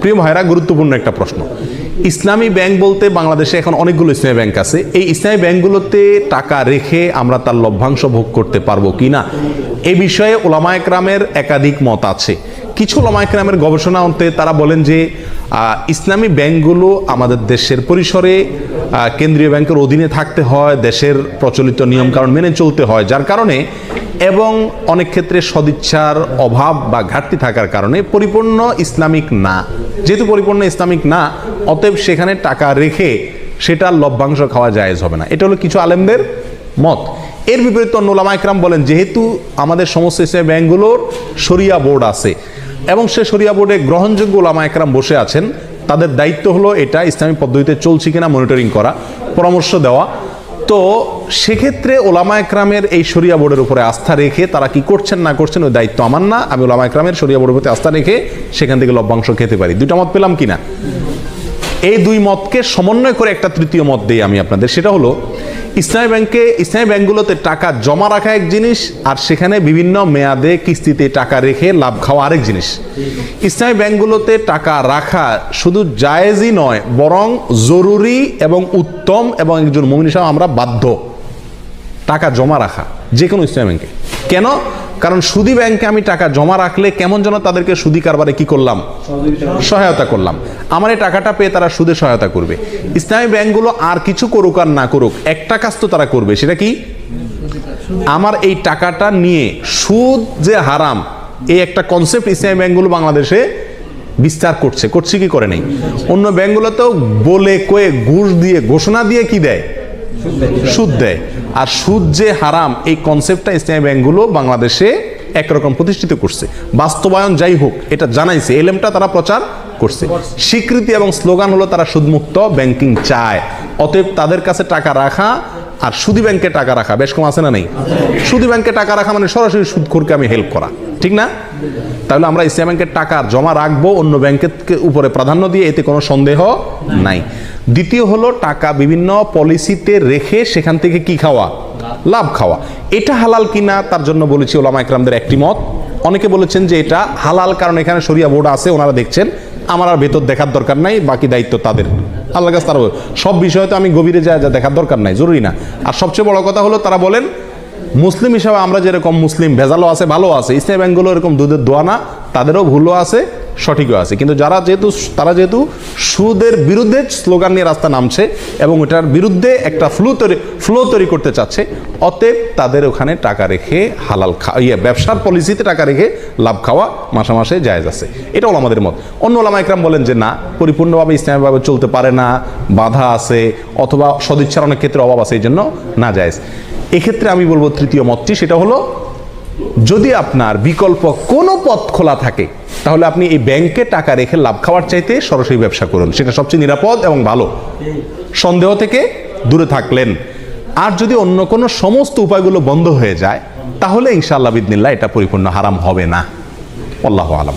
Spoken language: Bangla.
প্রিয় ভাইরা, গুরুত্বপূর্ণ একটা প্রশ্ন। ইসলামী ব্যাংক বলতে বাংলাদেশে এখন অনেকগুলো ইসলামী ব্যাংক আছে। এই ইসলামী ব্যাংকগুলোতে টাকা রেখে আমরা তার লভ্যাংশ ভোগ করতে পারবো কি না, এ বিষয়ে ওলামায়ে কেরামের একাধিক মত আছে। কিছু ওলামায়ে কেরামের গবেষণা অন্তে তারা বলেন যে ইসলামী ব্যাংকগুলো আমাদের দেশের পরিসরে কেন্দ্রীয় ব্যাংকের অধীনে থাকতে হয়, দেশের প্রচলিত নিয়মকানুন মেনে চলতে হয়, যার কারণে এবং অনেক ক্ষেত্রে সদিচ্ছার অভাব বা ঘাটতি থাকার কারণে পরিপূর্ণ ইসলামিক না। যেহেতু পরিপূর্ণ ইসলামিক না, অতএব সেখানে টাকা রেখে সেটার লভ্যাংশ খাওয়া জায়েজ হবে না। এটা হলো কিছু আলেমদের মত। এর বিপরীতে অন্য ওলামায়ে কেরাম বলেন, যেহেতু আমাদের সমস্ত ইসলামী ব্যাংকগুলোর শরিয়া বোর্ড আছে এবং সে শরিয়া বোর্ডে গ্রহণযোগ্য ওলামায়ে কেরাম বসে আছেন, তাদের দায়িত্ব হলো এটা ইসলামী পদ্ধতিতে চলছে কিনা মনিটরিং করা, পরামর্শ দেওয়া। তো সেক্ষেত্রে ওলামায়ে কেরামের এই শরিয়া বোর্ডের উপরে আস্থা রেখে তারা কি করছেন না করছেন ওই দায়িত্ব আমার না। আমি ওলামায়ে কেরামের শরিয়া বোর্ডের প্রতি আস্থা রেখে সেখান থেকে লভ্যাংশ খেতে পারি। দুইটা মত পেলাম কিনা? এই দুই মতকে সমন্বয় করে একটা তৃতীয় মত দিই আমি আপনাদের। সেটা হলো ইসলামী ব্যাংকগুলোতে টাকা জমা রাখা এক জিনিস, আর সেখানে বিভিন্ন মেয়াদে কিস্তিতে টাকা রেখে লাভ খাওয়া আরেক জিনিস। ইসলামী ব্যাংকগুলোতে টাকা রাখা শুধু জায়েজই নয়, বরং জরুরি এবং উত্তম, এবং একজন মুমিন হিসেবে আমরা বাধ্য টাকা জমা রাখা যে কোনো ইসলামী ব্যাংকে। কেন? কারণ সুদী ব্যাংকে আমি টাকা জমা রাখলে কেমন যেন তাদেরকে সুদী কারবারে কি করলাম, সহায়তা করলাম। আমার এই টাকাটা পেয়ে তারা সুদে সহায়তা করবে। ইসলামী ব্যাংকগুলো আর কিছু করুক আর না করুক, একটা কাজ তো তারা করবে, সেটা কি? আমার এই টাকাটা নিয়ে সুদ যে হারাম, এই একটা কনসেপ্ট ইসলামী ব্যাংকগুলো বাংলাদেশে বিস্তার করছে কি করে নেই। অন্য ব্যাংকগুলোতেও বলে কয়ে ঘুষ দিয়ে ঘোষণা দিয়ে কি দেয়, সুদ দেয়। আর সুদ যে হারাম, এই কনসেপ্টটা ইসলামী ব্যাংকগুলো বাংলাদেশে একরকম প্রতিষ্ঠিত করছে। বাস্তবায়ন যাই হোক, এটা জানাইছে, এলেমটা তারা প্রচার করছে। স্বীকৃতি এবং স্লোগান হলো তারা সুদমুক্ত ব্যাংকিং চায়। অতএব তাদের কাছে টাকা রাখা আর সুদী ব্যাংকে টাকা রাখা বেশ কম আছে না নেই? সুদী ব্যাংকে টাকা রাখা মানে সরাসরি সুদখোরকে আমি হেল্প করা, ঠিক না? তাহলে আমরা ইসলামী ব্যাংকের টাকা জমা রাখবো অন্য ব্যাংকের উপরে প্রাধান্য দিয়ে, এতে কোনো সন্দেহ নাই। দ্বিতীয় হলো টাকা বিভিন্ন পলিসিতে রেখে সেখান থেকে কি খাওয়া, লাভ খাওয়া। এটা হালাল কিনা তার জন্য বলেছি ওলামায়ে কেরামদের একটি মত। অনেকে বলেছেন যে এটা হালাল, কারণ এখানে শরিয়া বোর্ড আছে, ওনারা দেখছেন, আমার আর ভেতর দেখার দরকার নাই, বাকি দায়িত্ব তাদের, আল্লাহর কাছে তারা সব বিষয়ে তো আমি গভীরে যা দেখার দরকার নাই, জরুরি না। আর সবচেয়ে বড় কথা হলো তারা বলেন মুসলিম হিসাবে আমরা যেরকম মুসলিম, ভেজালও আছে ভালো আছে, ইসলামী ব্যাংকগুলো এরকম দুধের দোয়া না, তাদেরও ভুলও আছে সঠিকও আছে। কিন্তু তারা যেহেতু সুদের বিরুদ্ধে স্লোগান নিয়ে রাস্তা নামছে এবং এটার বিরুদ্ধে একটা ফ্লো তৈরি করতে চাচ্ছে, অতএব তাদের ওখানে টাকা রেখে হালাল ব্যবসার পলিসিতে টাকা রেখে লাভ খাওয়া মাসে মাসে জায়েজ আছে। এটাও আমাদের মত। অন্য ওলামায়ে কেরাম বলেন যে না, পরিপূর্ণভাবে ইসলামীভাবে চলতে পারে না, বাধা আছে, অথবা সদিচ্ছার অনেক ক্ষেত্রে অভাব আছে, এই জন্য না জায়েজ। এক্ষেত্রে আমি বলবো তৃতীয় মতটি, সেটা হলো যদি আপনার বিকল্প কোনো পথ খোলা থাকে, তাহলে আপনি এই ব্যাংকে টাকা রেখে লাভ খাওয়ার চাইতে সরাসরি ব্যবসা করুন, সেটা সবচেয়ে নিরাপদ এবং ভালো, সন্দেহ থেকে দূরে থাকলেন। আর যদি অন্য কোনো সমস্ত উপায়গুলো বন্ধ হয়ে যায়, তাহলে ইনশাআল্লাহ বিদিনিল্লাহ এটা পরিপূর্ণ হারাম হবে না। আল্লাহু আলাম।